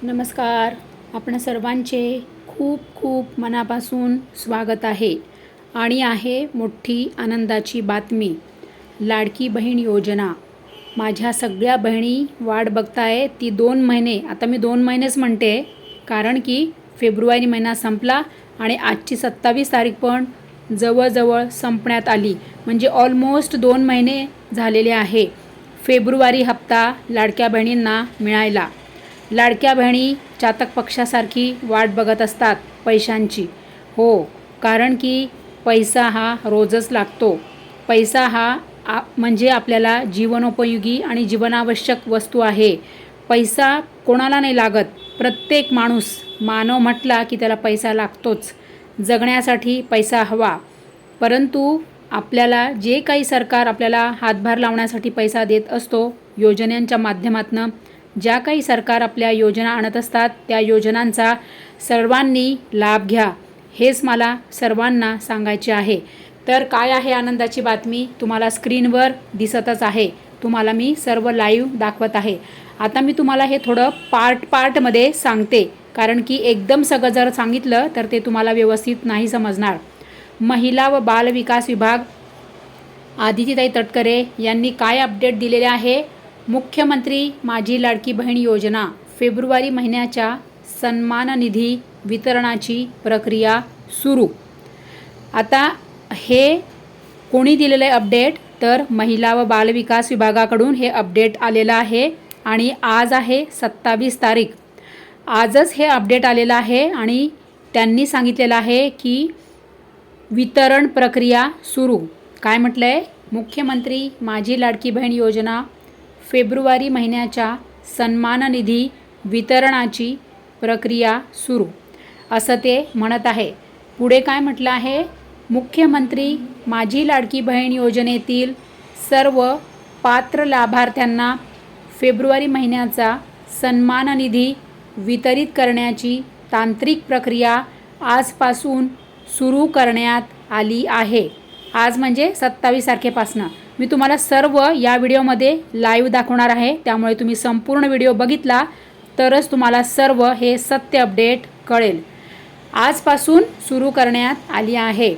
नमस्कार. आपण सर्वांचे खूप खूप मनापासून स्वागत आहे आणि आहे मोठी आनंदाची बातमी. लाडकी बहीण योजना. माझ्या सगळ्या बहिणी वाट बघताय ती 2 महिने. आता मी 2 महिनेच म्हणते कारण की फेब्रुवारी महिना संपला आणि आजची 27 तारीख पण जवळजवळ संपण्यात आली. म्हणजे ऑलमोस्ट 2 महिने झालेले आहे फेब्रुवारी हप्ता लाडक्या बहिणींना मिळायला. लाडक्या बहिणी चातक पक्षासारखी वाट बघत असतात पैशांची. हो, कारण की पैसा हा रोजच लागतो. पैसा हा म्हणजे आपल्याला जीवनोपयोगी आणि जीवनावश्यक वस्तू आहे. पैसा कोणाला नाही लागत. प्रत्येक मानव म्हटला की त्याला पैसा लागतोच. जगण्यासाठी पैसा हवा. परंतु आपल्याला जे काही सरकार आपल्याला हातभार लावण्यासाठी पैसा देत असतो, योजनांच्या माध्यमातून ज्या काही सरकार आपल्या योजना आणत असतात त्या योजनांचा सर्वांनी लाभ घ्या, हेच मला सर्वांना सांगायचे आहे. तर काय आहे आनंदाची बातमी तुम्हाला स्क्रीनवर दिसतच आहे. तुम्हाला मी सर्व लाईव्ह दाखवत आहे. आता मी तुम्हाला हे थोडं पार्टमध्ये सांगते कारण की एकदम सगळं जर सांगितलं तर ते तुम्हाला व्यवस्थित नाही समजणार. महिला व बाल विकास विभाग आदितीताई तटकरे यांनी काय अपडेट दिलेले आहे. मुख्यमंत्री माझी लाडकी बहीण योजना फेब्रुवारी महिन्याच्या सन्मान निधी वितरणाची प्रक्रिया सुरू. आता हे कोणी दिलेलं आहे अपडेट तर महिला व बालविकास विभागाकडून हे अपडेट आलेलं आहे आणि आज आहे 27 तारीख. आजच हे अपडेट आलेलं आहे आणि त्यांनी सांगितलेलं आहे की वितरण प्रक्रिया सुरू. काय म्हटलं आहे, मुख्यमंत्री माझी लाडकी बहीण योजना फेब्रुवारी महिन्याच्या सन्मान निधी वितरणाची प्रक्रिया सुरू, असं ते म्हणत आहे. पुढे काय म्हटलं आहे, मुख्यमंत्री माझी लाडकी बहीण योजनेतील सर्व पात्र लाभार्थ्यांना फेब्रुवारी महिन्याचा सन्मान निधी वितरित करण्याची तांत्रिक प्रक्रिया आजपासून सुरू करण्यात आली आहे. आज म्हणजे 27 तारखेपासून. मी तुम्हाला सर्व या व्हिडिओमध्ये लाईव्ह दाखवणार आहे, त्यामुळे तुम्ही संपूर्ण व्हिडिओ बघितला तरच तुम्हाला सर्व हे सत्य अपडेट कळेल. आजपासून सुरू करण्यात आली आहे.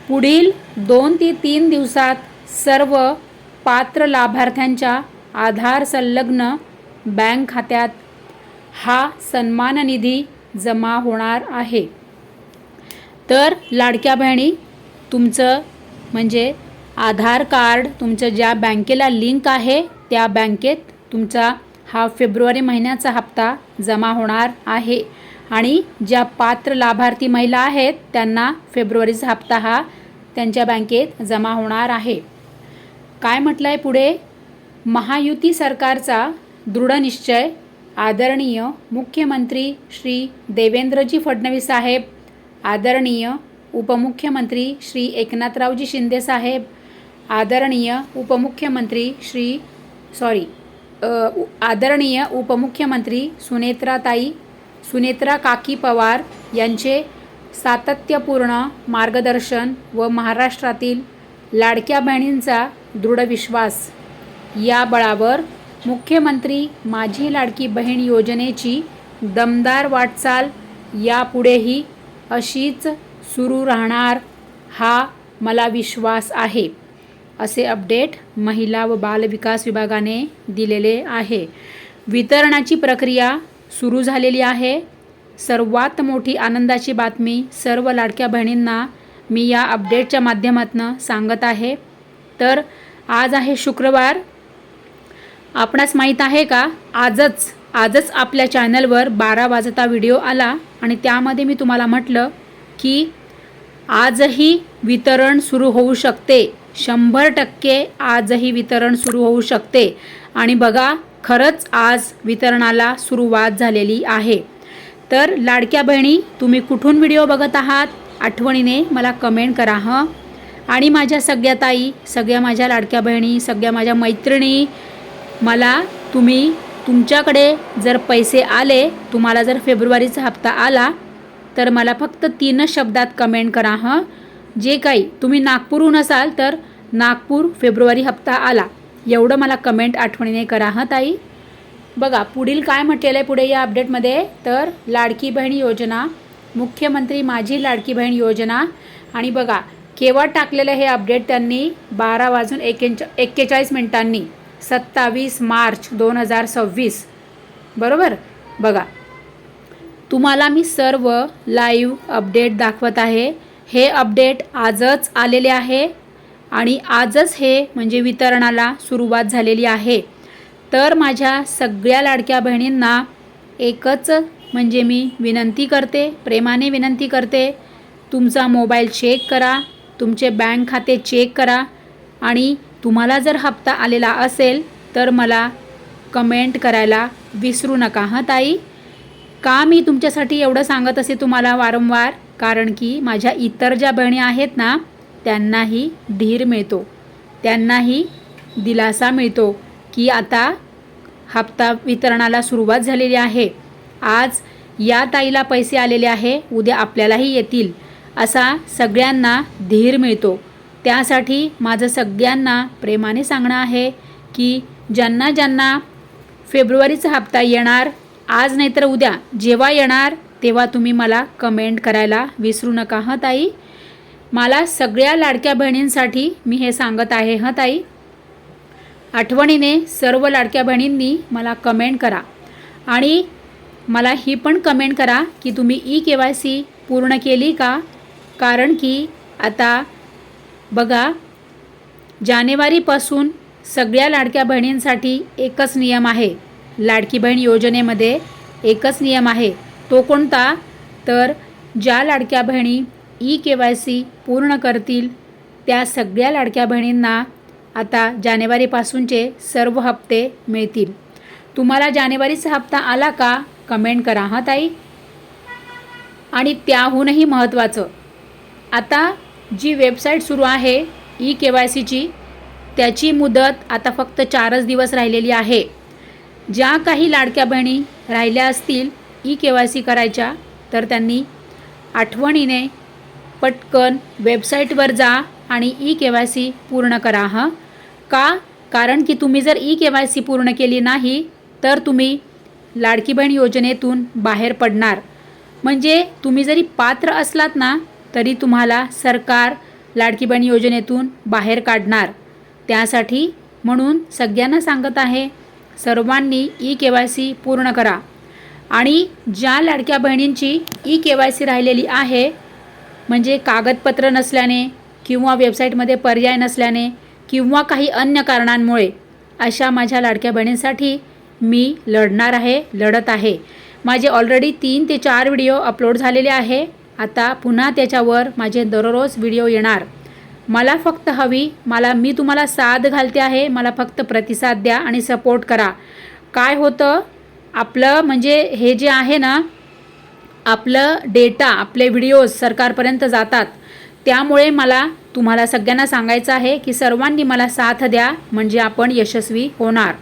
पुढील 2 ते 3 दिवसात सर्व पात्र लाभार्थ्यांच्या आधार संलग्न बँक खात्यात हा सन्मान निधी जमा होणार आहे. तर लाडक्या बहिणी, तुमचं म्हणजे आधार कार्ड तुमचं ज्या बँकेला लिंक आहे त्या बँकेत तुमचा हा फेब्रुवारी महिन्याचा हप्ता जमा होणार आहे आणि ज्या पात्र लाभार्थी महिला आहेत त्यांना फेब्रुवारीचा हप्ता हा त्यांच्या बँकेत जमा होणार आहे. काय म्हटलं आहे पुढे, महायुती सरकारचा दृढ निश्चय. आदरणीय मुख्यमंत्री श्री देवेंद्रजी फडणवीस साहेब, आदरणीय उपमुख्यमंत्री श्री एकनाथरावजी शिंदे साहेब, आदरणीय उपमुख्यमंत्री सुनेत्रा काकी पवार यांचे सातत्यपूर्ण मार्गदर्शन व महाराष्ट्रातील लाडक्या बहिणींचा दृढ विश्वास या बळावर मुख्यमंत्री माझी लाडकी बहीण योजनेची दमदार वाटचाल यापुढेही अशीच सुरू राहणार, हा मला विश्वास आहे, असे अपडेट महिला व बाल विकास विभागाने दिलेले आहे. वितरणाची प्रक्रिया सुरू झालेली आहे. सर्वात मोठी आनंदाची बातमी सर्व लाडक्या बहिणींना मी या अपडेटच्या माध्यमातून सांगत आहे. तर आज आहे शुक्रवार. आपणास माहीत आहे का, आजच आपल्या चॅनलवर 12 वाजता व्हिडिओ आला आणि त्यामध्ये मी तुम्हाला म्हटलं की आजही वितरण सुरू होऊ शकते. 100% आजही वितरण सुरू होऊ शकते. आणि बघा, खरंच आज वितरणाला सुरुवात झालेली आहे. तर लाडक्या बहिणी, तुम्ही कुठून व्हिडिओ बघत आहात आठवणीने मला कमेंट करा हं. आणि माझ्या सगळ्या ताई, सगळ्या माझ्या लाडक्या बहिणी, सगळ्या माझ्या मैत्रिणी, मला तुमच्याकडे जर पैसे आले, तुम्हाला जर फेब्रुवारीचा हप्ता आला तर मला फक्त 3 शब्दात कमेंट करा हं. जे काही तुम्ही नागपूरहून असाल तर नागपूर फेब्रुवारी हप्ता आला, एवढं मला कमेंट आठवणीने करा हं ताई. बघा पुढील काय म्हटलेलं आहे पुढे या अपडेटमध्ये, तर लाडकी बहीण योजना, मुख्यमंत्री माझी लाडकी बहीण योजना. आणि बघा केव्हा टाकलेलं हे अपडेट त्यांनी 12:41 27 मार्च 2026 बरोबर. बघा तुम्हाला मी सर्व लाईव्ह अपडेट दाखवत आहे. हे अपडेट आजच आलेले आहे आणि आजच हे म्हणजे वितरणाला सुरुवात झालेली आहे. तर माझ्या सगळ्या लाडक्या बहिणींना एकच म्हणजे मी विनंती करते, प्रेमाने विनंती करते, तुमचा मोबाईल चेक करा, तुमचे बँक खाते चेक करा आणि तुम्हाला जर हप्ता आलेला असेल तर मला कमेंट करायला विसरू नका हां ताई. का मी तुमच्यासाठी एवढं सांगत असे तुम्हाला वारंवार, कारण की माझ्या इतर ज्या बहिणी आहेत ना त्यांनाही धीर मिळतो, त्यांनाही दिलासा मिळतो की आता हप्ता वितरणाला सुरुवात झालेली आहे. आज या ताईला पैसे आलेले आहे, उद्या आपल्यालाही येतील असा सगळ्यांना धीर मिळतो. त्यासाठी माझं सगळ्यांना प्रेमाने सांगणं आहे की ज्यांना ज्यांना फेब्रुवारीचा हप्ता येणार, आज नाही तर उद्या जेव्हा येणार तेव्हा तुम्ही मला कमेंट करायला विसरू नका हं ताई. मला सगळ्या लाडक्या बहिणींसाठी मी हे सांगत आहे हं ताई. आठवणीने सर्व लाडक्या बहिणींनी मला कमेंट करा आणि मला ही पण कमेंट करा की तुम्ही EKYC पूर्ण केली का. कारण की आता बघा जानेवारीपासून सगळ्या लाडक्या बहिणींसाठी एकच नियम आहे, लाडकी बहीण योजनेमध्ये एकच नियम आहे. तो कोणता, तर ज्या लाडक्या बहिणी EKYC पूर्ण करतील त्या सगळ्या लाडक्या बहिणींना आता जानेवारीपासूनचे सर्व हप्ते मिळतील. तुम्हाला जानेवारीचा हप्ता आला का कमेंट करा हां ताई. आणि त्याहूनही महत्त्वाचं, आता जी वेबसाईट सुरू आहे EKYCची त्याची मुदत आता फक्त 4च दिवस राहिलेली आहे. ज्या काही लाडक्या बहिणी राहिल्या असतील EKYC करायच्या तर त्यांनी आठवणीने पटकन वेबसाईटवर जा आणि EKYC पूर्ण करा हं. का, कारण की तुम्ही जर EKYC पूर्ण केली नाही तर तुम्ही लाडकी बहीण योजनेतून बाहेर पडणार. म्हणजे तुम्ही जरी पात्र असलात ना तरी तुम्हाला सरकार लाडकी बहीण योजनेतून बाहेर काढणार. त्यासाठी म्हणून सगळ्यांना सांगत आहे, सर्वांनी EKYC पूर्ण करा. आणि ज्या लाडक्या बहिणींची EKYC राहिलेली आहे म्हणजे कागदपत्र नसल्याने किंवा वेबसाईटमध्ये पर्याय नसल्याने किंवा काही अन्य कारणांमुळे, अशा माझ्या लाडक्या बहिणींसाठी मी लढत आहे. माझे ऑलरेडी 3 ते 4 व्हिडिओ अपलोड झालेले आहे. आता पुन्हा त्याच्यावर माझे दररोज व्हिडिओ येणार. मला फक्त मी तुम्हाला साथ घालते आहे. मला फक्त प्रतिसाद द्या आणि सपोर्ट करा. काय होतं आपलं म्हणजे हे जे आहे ना, आपलं डेटा, आपले व्हिडिओज सरकारपर्यंत जातात. त्यामुळे मला तुम्हाला सगळ्यांना सांगायचं आहे की सर्वांनी मला साथ द्या म्हणजे आपण यशस्वी होणार.